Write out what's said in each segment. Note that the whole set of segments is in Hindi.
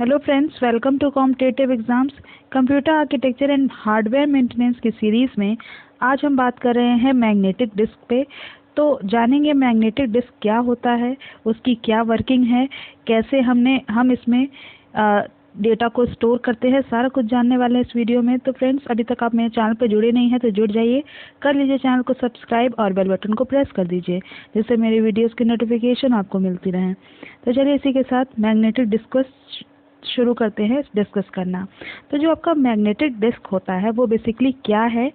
Hello friends, welcome to competitive exams computer architecture and hardware maintenance की सीरीज़ में आज हम बात कर रहे हैं मैग्नेटिक डिस्क पे। तो जानेंगे मैग्नेटिक डिस्क क्या होता है, उसकी क्या वर्किंग है, कैसे हम इसमें डेटा को स्टोर करते हैं, सारा कुछ जानने वाले हैं इस वीडियो में। तो फ्रेंड्स, अभी तक आप मेरे चैनल पर जुड़े नहीं हैं तो जुड़ जाइए, कर लीजिए चैनल को सब्सक्राइब और बेल बटन को प्रेस कर दीजिए, जिससे मेरी वीडियोस की नोटिफिकेशन आपको मिलती रहें। तो चलिए इसी के साथ मैग्नेटिक डिस्क को शुरू करते हैं डिस्कस करना। तो जो आपका मैग्नेटिक डिस्क होता है वो बेसिकली क्या है?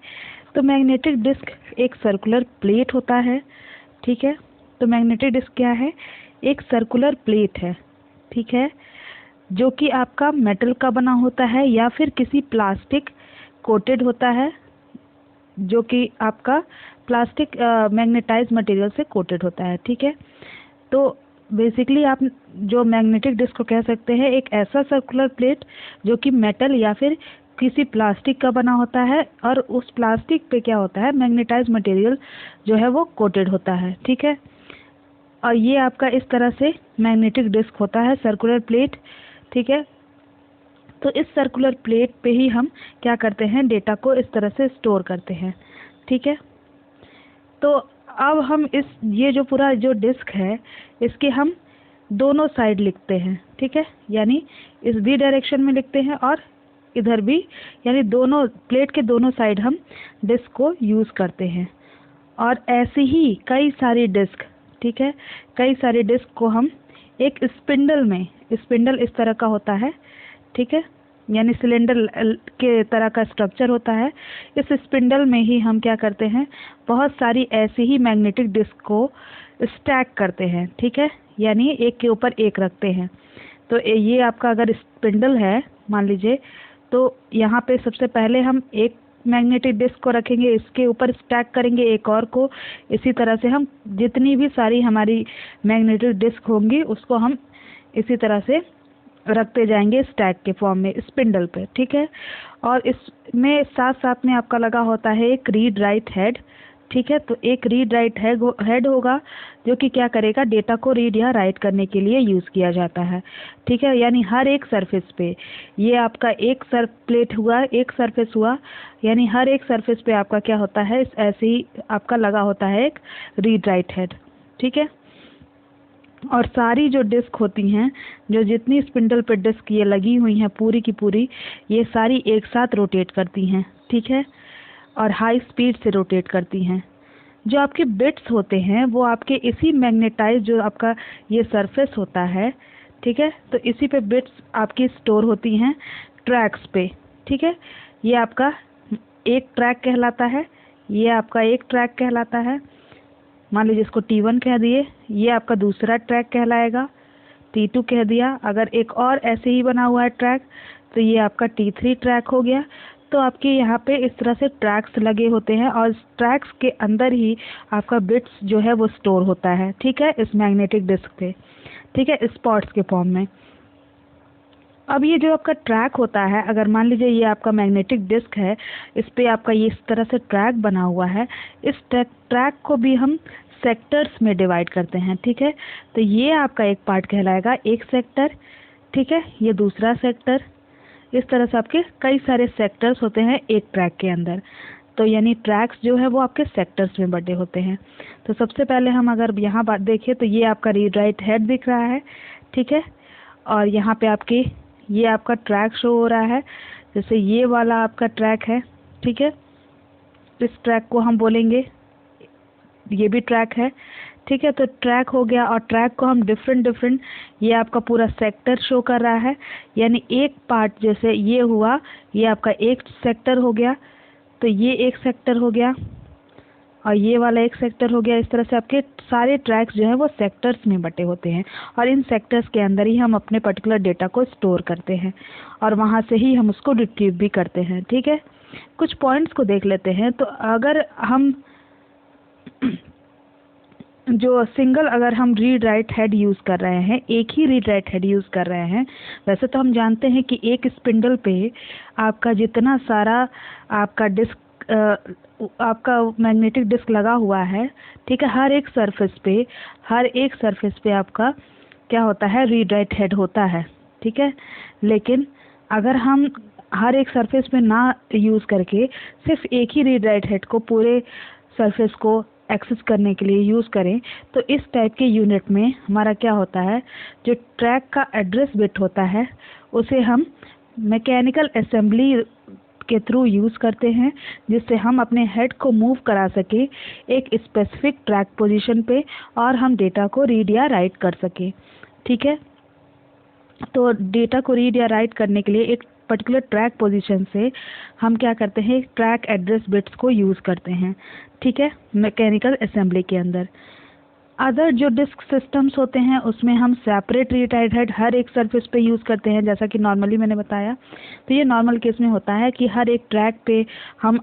तो मैग्नेटिक डिस्क एक सर्कुलर प्लेट होता है, ठीक है। तो मैग्नेटिक डिस्क क्या है? एक सर्कुलर प्लेट है, ठीक है, जो कि आपका मेटल का बना होता है या फिर किसी प्लास्टिक कोटेड होता है, जो कि आपका प्लास्टिक मैग्नेटाइज मटेरियल से कोटेड होता है, ठीक है। तो बेसिकली आप जो मैग्नेटिक डिस्क को कह सकते हैं एक ऐसा सर्कुलर प्लेट जो कि मेटल या फिर किसी प्लास्टिक का बना होता है, और उस प्लास्टिक पे क्या होता है, मैग्नेटाइज मटेरियल जो है वो कोटेड होता है, ठीक है। और ये आपका इस तरह से मैग्नेटिक डिस्क होता है, सर्कुलर प्लेट, ठीक है। तो इस सर्कुलर प्लेट पे ही हम क्या करते हैं, डेटा को इस तरह से स्टोर करते हैं, ठीक है। तो अब हम ये जो पूरा जो डिस्क है इसके हम दोनों साइड लिखते हैं, ठीक है, यानी इस बी डायरेक्शन में लिखते हैं और इधर भी, यानी दोनों प्लेट के दोनों साइड हम डिस्क को यूज़ करते हैं। और ऐसे ही कई सारी डिस्क, ठीक है, कई सारी डिस्क को हम एक स्पिंडल में, स्पिंडल इस तरह का होता है, ठीक है, यानी सिलेंडर के तरह का स्ट्रक्चर होता है। इस स्पिंडल में ही हम क्या करते हैं, बहुत सारी ऐसी ही मैग्नेटिक डिस्क को स्टैक करते हैं, ठीक है, यानी एक के ऊपर एक रखते हैं। तो ये आपका अगर स्पिंडल है मान लीजिए, तो यहाँ पे सबसे पहले हम एक मैग्नेटिक डिस्क को रखेंगे, इसके ऊपर स्टैक करेंगे एक और को, इसी तरह से हम जितनी भी सारी हमारी मैग्नेटिक डिस्क होंगी उसको हम इसी तरह से रखते जाएंगे स्टैक के फॉर्म में स्पिंडल पे, ठीक है। और इसमें साथ साथ में आपका लगा होता है एक रीड राइट हेड, ठीक है। तो एक रीड राइट हेड होगा जो कि क्या करेगा, डेटा को रीड या राइट करने के लिए यूज़ किया जाता है, ठीक है। यानी हर एक सरफेस पे, ये आपका एक प्लेट हुआ, एक सरफेस हुआ, यानी हर एक सरफेस पे आपका क्या होता है, ऐसे ही आपका लगा होता है एक रीड राइट हेड, ठीक है। और सारी जो डिस्क होती हैं, जो जितनी स्पिंडल पे डिस्क ये लगी हुई हैं पूरी की पूरी, ये सारी एक साथ रोटेट करती हैं, ठीक है, और हाई स्पीड से रोटेट करती हैं। जो आपके बिट्स होते हैं वो आपके इसी मैग्नेटाइज, जो आपका ये सरफेस होता है, ठीक है, तो इसी पे बिट्स आपकी स्टोर होती हैं ट्रैक्स पे, ठीक है। ये आपका एक ट्रैक कहलाता है, ये आपका एक ट्रैक कहलाता है, मान लीजिए इसको T1 कह दिए, ये आपका दूसरा ट्रैक कहलाएगा, T2 कह दिया। अगर एक और ऐसे ही बना हुआ है ट्रैक तो ये आपका T3 ट्रैक हो गया। तो आपके यहाँ पे इस तरह से ट्रैक्स लगे होते हैं और ट्रैक्स के अंदर ही आपका बिट्स जो है वो स्टोर होता है, ठीक है, इस मैग्नेटिक डिस्क पे, ठीक है, स्पॉट्स के फॉर्म में। अब ये जो आपका ट्रैक होता है, अगर मान लीजिए ये आपका मैग्नेटिक डिस्क है, इस पे आपका ये इस तरह से ट्रैक बना हुआ है, इस ट्रैक को भी हम सेक्टर्स में डिवाइड करते हैं, ठीक है। तो ये आपका एक पार्ट कहलाएगा एक सेक्टर, ठीक है, ये दूसरा सेक्टर, इस तरह से आपके कई सारे सेक्टर्स होते हैं एक ट्रैक के अंदर। तो यानी ट्रैक्स जो है वो आपके सेक्टर्स में बटे होते हैं। तो सबसे पहले हम अगर यहाँ बात देखें तो ये आपका रीड राइट हेड दिख रहा है, ठीक है, और यहाँ पे आपके ये आपका ट्रैक शो हो रहा है, जैसे ये वाला आपका ट्रैक है, ठीक है, इस ट्रैक को हम बोलेंगे, ये भी ट्रैक है, ठीक है। तो ट्रैक हो गया, और ट्रैक को हम डिफरेंट ये आपका पूरा सेक्टर शो कर रहा है, यानी एक पार्ट जैसे ये हुआ, ये आपका एक सेक्टर हो गया, तो ये एक सेक्टर हो गया और ये वाला एक सेक्टर हो गया। इस तरह से आपके सारे ट्रैक्स जो हैं वो सेक्टर्स में बटे होते हैं, और इन सेक्टर्स के अंदर ही हम अपने पर्टिकुलर डेटा को स्टोर करते हैं और वहाँ से ही हम उसको रिट्रीव भी करते हैं, ठीक है। कुछ पॉइंट्स को देख लेते हैं। तो अगर हम जो सिंगल, अगर हम रीड राइट हेड यूज़ कर रहे हैं, एक ही रीड राइट हेड यूज़ कर रहे हैं, वैसे तो हम जानते हैं कि एक स्पिंडल पे आपका जितना सारा आपका डिस्क आपका मैग्नेटिक डिस्क लगा हुआ है, ठीक है, हर एक सरफेस पे आपका क्या होता है, रीड राइट हेड होता है, ठीक है। लेकिन अगर हम हर एक सरफेस पे ना यूज़ करके सिर्फ एक ही रीड राइट हेड को पूरे सरफेस को एक्सेस करने के लिए यूज़ करें, तो इस टाइप के यूनिट में हमारा क्या होता है, जो ट्रैक का एड्रेस बिट होता है उसे हम मैकेनिकल असेंबली के थ्रू यूज़ करते हैं, जिससे हम अपने हेड को मूव करा सके एक स्पेसिफिक ट्रैक पोजीशन पे और हम डेटा को रीड या राइट कर सके। ठीक है। तो डेटा को रीड या राइट करने के लिए एक पर्टिकुलर ट्रैक पोजीशन से हम क्या करते हैं, ट्रैक एड्रेस बिट्स को यूज़ करते हैं। ठीक है, मैकेनिकल असेंबली के अंदर। अदर जो डिस्क सिस्टम्स होते हैं उसमें हम सेपरेट रीड राइट हेड हर एक सरफेस पे यूज़ करते हैं, जैसा कि नॉर्मली मैंने बताया। तो ये नॉर्मल केस में होता है कि हर एक ट्रैक पे हम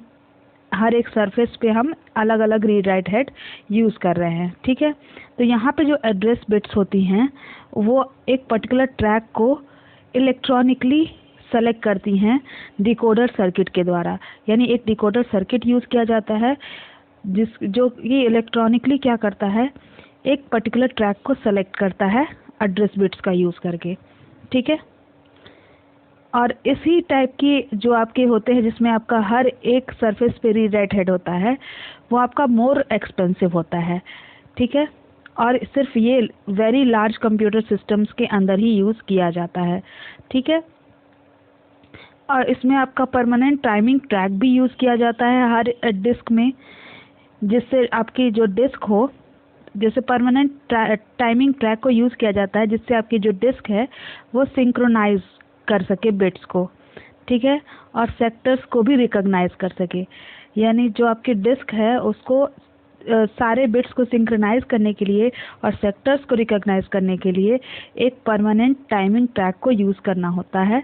हर एक सरफेस पे हम अलग अलग रीड राइट हेड यूज़ कर रहे हैं। ठीक है। तो यहाँ पे जो एड्रेस बिट्स होती हैं वो एक पर्टिकुलर ट्रैक को इलेक्ट्रॉनिकली सेलेक्ट करती हैं डिकोडर सर्किट के द्वारा। यानी एक डिकोडर सर्किट यूज़ किया जाता है जो ये इलेक्ट्रॉनिकली क्या करता है, एक पर्टिकुलर ट्रैक को सेलेक्ट करता है एड्रेस बिट्स का यूज़ करके। ठीक है। और इसी टाइप की जो आपके होते हैं जिसमें आपका हर एक सरफेस पे रीड राइट हेड होता है, वो आपका मोर एक्सपेंसिव होता है। ठीक है। और सिर्फ ये वेरी लार्ज कंप्यूटर सिस्टम्स के अंदर ही यूज़ किया जाता है। ठीक है। और इसमें आपका परमानेंट टाइमिंग ट्रैक भी यूज़ किया जाता है हर डिस्क में, जिससे आपकी जो डिस्क हो, जैसे परमानेंट टाइमिंग ट्रैक को यूज़ किया जाता है जिससे आपकी जो डिस्क है वो सिंक्रोनाइज कर सके बिट्स को। ठीक है। और सेक्टर्स को भी रिकॉग्नाइज कर सके। यानी जो आपकी डिस्क है उसको सारे बिट्स को सिंक्रोनाइज करने के लिए और सेक्टर्स को रिकॉग्नाइज करने के लिए एक परमानेंट टाइमिंग ट्रैक को यूज़ करना होता है।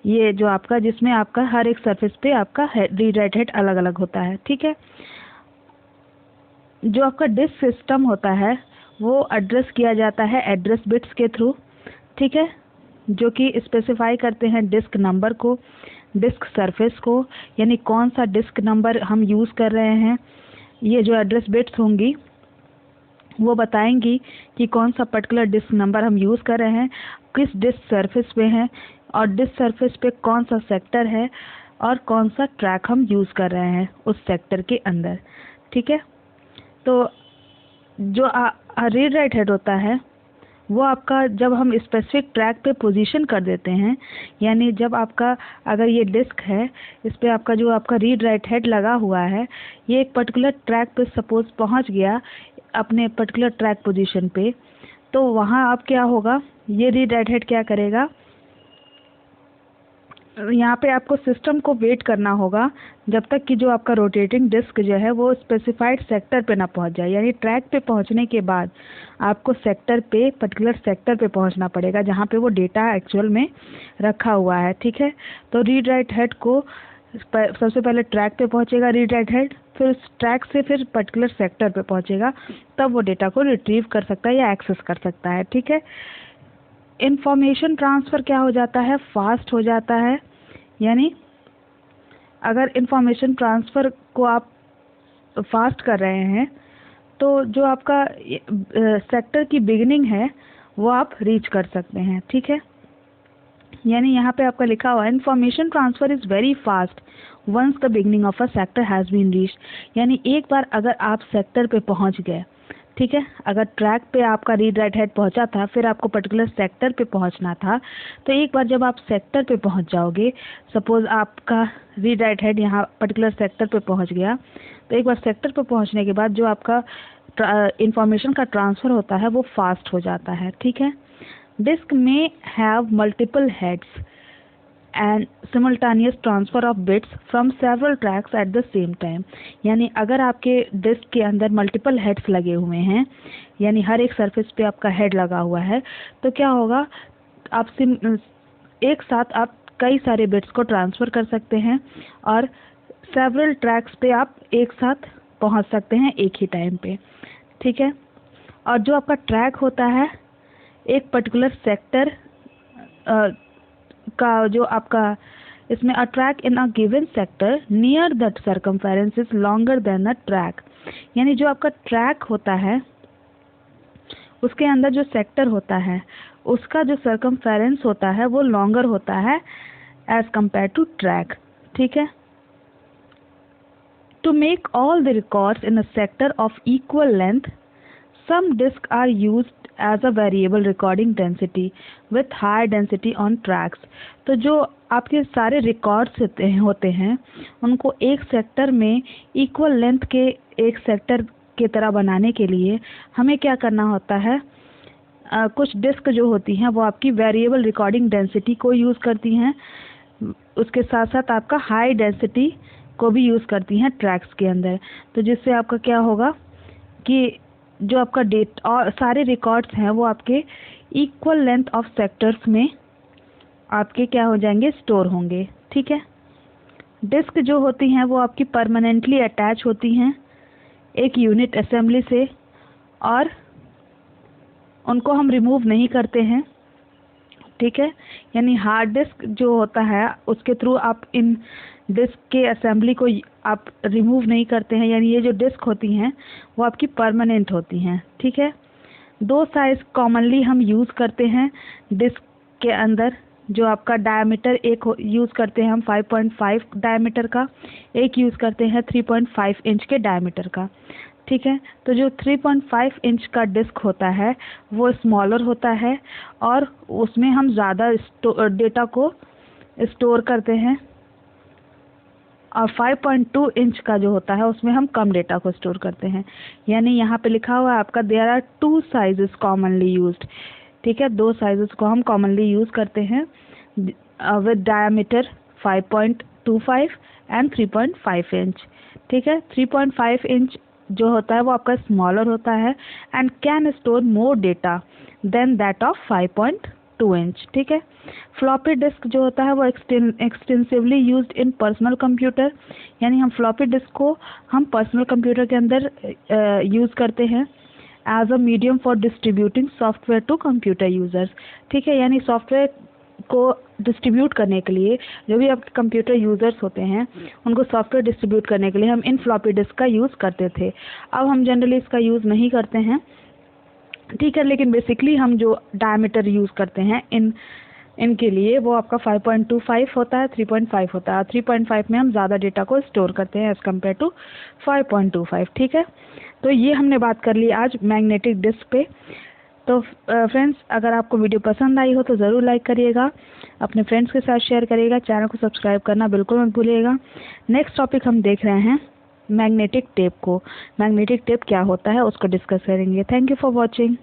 ये जो आपका जिसमें आपका हर एक सरफेस पे आपका रीड राइट हेड अलग अलग होता है। ठीक है। जो आपका डिस्क सिस्टम होता है वो एड्रेस किया जाता है एड्रेस बिट्स के थ्रू। ठीक है। जो कि स्पेसिफाई करते हैं डिस्क नंबर को, डिस्क सरफेस को, यानी कौन सा डिस्क नंबर हम यूज़ कर रहे हैं। ये जो एड्रेस बिट्स होंगी वो बताएंगी कि कौन सा पर्टिकुलर डिस्क नंबर हम यूज़ कर रहे हैं, किस डिस्क सरफेस पे हैं और डिस्क सरफेस पे कौन सा सेक्टर है और कौन सा ट्रैक हम यूज़ कर रहे हैं उस सेक्टर के अंदर। ठीक है। तो जो रीड राइट हेड होता है वो आपका जब हम स्पेसिफिक ट्रैक पे पोजीशन कर देते हैं, यानी जब आपका अगर ये डिस्क है इस पे आपका जो आपका रीड राइट हेड लगा हुआ है, ये एक पर्टिकुलर ट्रैक पे सपोज पहुंच गया अपने पर्टिकुलर ट्रैक पोजीशन पे, तो वहाँ अब क्या होगा, ये रीड राइट हेड क्या करेगा, यहाँ पे आपको सिस्टम को वेट करना होगा जब तक कि जो आपका रोटेटिंग डिस्क जो है वो स्पेसिफाइड सेक्टर पे ना पहुँच जाए। यानी ट्रैक पे पहुँचने के बाद आपको सेक्टर पे पर्टिकुलर सेक्टर पे पहुँचना पड़ेगा जहाँ पे वो डेटा एक्चुअल में रखा हुआ है। ठीक है। तो रीड राइट हेड को सबसे पहले ट्रैक पे पहुँचेगा रीड राइट हेड, फिर उस ट्रैक से फिर पर्टिकुलर सेक्टर पे पहुँचेगा, तब वो डेटा को रिट्रीव कर सकता है या एक्सेस कर सकता है। ठीक है। इंफॉर्मेशन ट्रांसफ़र क्या हो जाता है, फास्ट हो जाता है। यानी अगर इंफॉर्मेशन ट्रांसफ़र को आप फास्ट कर रहे हैं तो जो आपका सेक्टर की बिगिनिंग है वो आप रीच कर सकते हैं। ठीक है। यानी यहाँ पे आपका लिखा हुआ है information transfer is very fast once the beginning of a sector has been reached. यानी एक बार अगर आप सेक्टर पे पहुँच गए, ठीक है, अगर ट्रैक पे आपका रीड राइट हेड पहुंचा था, फिर आपको पर्टिकुलर सेक्टर पे पहुंचना था, तो एक बार जब आप सेक्टर पे पहुंच जाओगे, सपोज आपका रीड राइट हेड यहाँ पर्टिकुलर सेक्टर पे पहुंच गया, तो एक बार सेक्टर पे पहुंचने के बाद जो आपका इंफॉर्मेशन का ट्रांसफ़र होता है वो फास्ट हो जाता है। ठीक है। डिस्क में have multiple heads and simultaneous transfer of bits from several tracks at the same time. यानी अगर आपके डिस्क के अंदर मल्टीपल हेड्स लगे हुए हैं, यानी हर एक सरफेस पे आपका हेड लगा हुआ है, तो क्या होगा, आप एक साथ आप कई सारे बिट्स को ट्रांसफ़र कर सकते हैं और सेवरल ट्रैक्स पे आप एक साथ पहुंच सकते हैं एक ही टाइम पे। ठीक है। और जो आपका ट्रैक होता है एक पर्टिकुलर सेक्टर का जो आपका इसमें a track in a given sector near the circumference is longer than a track. यानी जो आपका ट्रैक होता है उसके अंदर जो सेक्टर होता है उसका जो सर्कमफेरेंस होता है वो लॉन्गर होता है एज कंपेयर टू ट्रैक। ठीक है। To make all the records in a sector of equal length some disks are used as a variable recording density with higher density on tracks। तो जो आपके सारे रिकॉर्ड्स होते हैं उनको एक सेक्टर में इक्वल लेंथ के एक सेक्टर की तरह बनाने के लिए हमें क्या करना होता है, कुछ डिस्क जो होती हैं वो आपकी वेरिएबल रिकॉर्डिंग डेंसिटी को यूज़ करती हैं, उसके साथ साथ आपका हाई डेंसिटी को भी यूज़ करती हैं ट्रैक्स के अंदर। तो जिससे आपका क्या होगा कि जो आपका डेट और सारे रिकॉर्ड्स हैं वो आपके इक्वल लेंथ ऑफ सेक्टर्स में आपके क्या हो जाएंगे, स्टोर होंगे। ठीक है। डिस्क जो होती हैं वो आपकी परमानेंटली अटैच होती हैं एक यूनिट असेंबली से और उनको हम रिमूव नहीं करते हैं। ठीक है। यानी हार्ड डिस्क जो होता है उसके थ्रू आप इन डिस्क के असेंबली को आप रिमूव नहीं करते हैं, यानी ये जो डिस्क होती हैं वो आपकी परमानेंट होती हैं। ठीक है। दो साइज कॉमनली हम यूज़ करते हैं डिस्क के अंदर, जो आपका डायमीटर एक यूज़ करते हैं हम 5.5 डायमीटर का, एक यूज़ करते हैं 3.5 इंच के डायमीटर का। ठीक है। तो जो 3.5 इंच का डिस्क होता है वो स्मॉलर होता है और उसमें हम ज़्यादा डेटा को स्टोर करते हैं, और 5.2 इंच का जो होता है उसमें हम कम डेटा को स्टोर करते हैं। यानी यहाँ पे लिखा हुआ है आपका there are 2 sizes commonly used. ठीक है। 2 साइजेस को हम कॉमनली यूज़ करते हैं विद डायमीटर 5.25 एंड 3.5 इंच। ठीक है। 3.5 इंच जो होता है वो आपका स्मॉलर होता है and can store more data than that of 5.2 inch. ठीक है। फ्लॉपी डिस्क जो होता है वो extensively used in personal computer, यानी हम फ्लॉपी डिस्क को हम पर्सनल कंप्यूटर के अंदर यूज़ करते हैं as a medium for distributing software to computer users. ठीक है। यानी सॉफ्टवेयर को डिस्ट्रीब्यूट करने के लिए जो भी आपके कंप्यूटर यूज़र्स होते हैं उनको सॉफ्टवेयर डिस्ट्रीब्यूट करने के लिए हम इन फ्लॉपी डिस्क का यूज़ करते थे। अब हम जनरली इसका यूज़ नहीं करते हैं। ठीक है। लेकिन बेसिकली हम जो डायमीटर यूज़ करते हैं इनके लिए वो आपका 5.25 होता है, 3.5 होता है। 3.5 में हम ज़्यादा डेटा को स्टोर करते हैं एज़ कम्पेयर टू 5.25। ठीक है। तो ये हमने बात कर ली आज मैग्नेटिक डिस्क पे। तो फ्रेंड्स, अगर आपको वीडियो पसंद आई हो तो ज़रूर लाइक करिएगा, अपने फ्रेंड्स के साथ शेयर करिएगा, चैनल को सब्सक्राइब करना बिल्कुल मत भूलिएगा। नेक्स्ट टॉपिक हम देख रहे हैं मैग्नेटिक टेप को। मैग्नेटिक टेप क्या होता है उसको डिस्कस करेंगे। Thank you for watching.